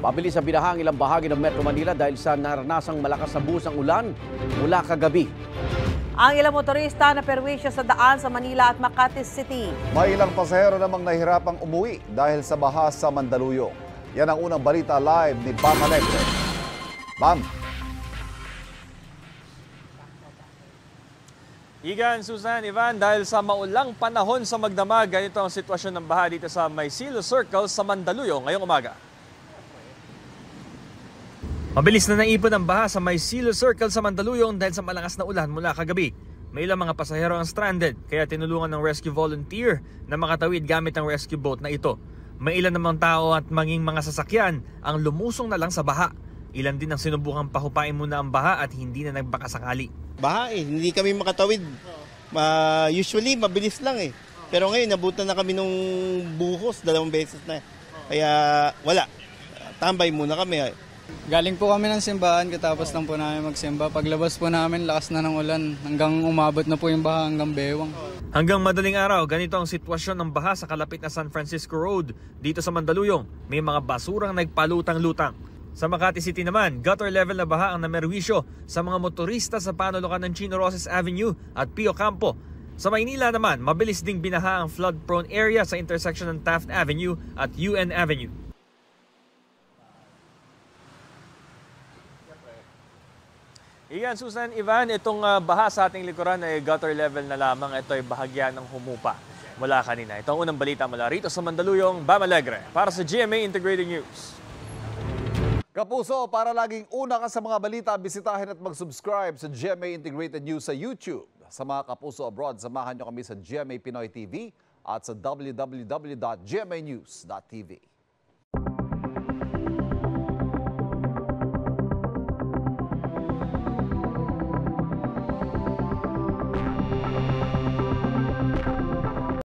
Mabilis sa binaha ang ilang bahagi ng Metro Manila dahil sa naranasang malakas na busang ulan mula kagabi. Ang ilang motorista na perwisyo sa daan sa Manila at Makati City. May ilang pasahero namang nahirapang umuwi dahil sa baha sa Mandaluyong. Yan ang unang balita live ni Bam Alegre. Bam! Igan, Susan, Ivan, dahil sa maulang panahon sa magdamag, ganito ang sitwasyon ng baha dito sa Maysilo Circle sa Mandaluyong ngayong umaga. Mabilis na naipon ang baha sa Maysilo Circle sa Mandaluyong dahil sa malakas na ulan mula kagabi. May ilang mga pasahero ang stranded kaya tinulungan ng rescue volunteer na makatawid gamit ang rescue boat na ito. May ilan namang tao at maging mga sasakyan ang lumusong na lang sa baha. Ilan din ang sinubukang pahupain muna ang baha at hindi na nagbakasakali. Baha hindi kami makatawid. Usually mabilis lang eh. Pero ngayon nabutan na kami nung buhos 2 beses na. Kaya wala. Tambay muna kami. Galing po kami ng simbahan, katapos lang po namin magsimba. Paglabas po namin, lakas na ng ulan. Hanggang umabot na po yung baha hanggang bewang. Hanggang madaling araw, ganito ang sitwasyon ng baha sa kalapit na San Francisco Road. Dito sa Mandaluyong, may mga basurang nagpalutang-lutang. Sa Makati City naman, gutter level na baha ang namerwisyo sa mga motorista sa panulukan ng Chino Roces Avenue at Pio Campo. Sa Maynila naman, mabilis ding binaha ang flood-prone area sa intersection ng Taft Avenue at UN Avenue. Iyan, Susan, Ivan, itong baha sa ating likuran ay gutter level na lamang. Ito ay bahagya ng humupa mula kanina. Ito ang unang balita mula rito sa Mandaluyong, Bam Alegre, para sa GMA Integrated News. Kapuso, para laging una ka sa mga balita, bisitahin at mag-subscribe sa GMA Integrated News sa YouTube. Sa mga kapuso abroad, samahan nyo kami sa GMA Pinoy TV at sa www.gmanews.tv.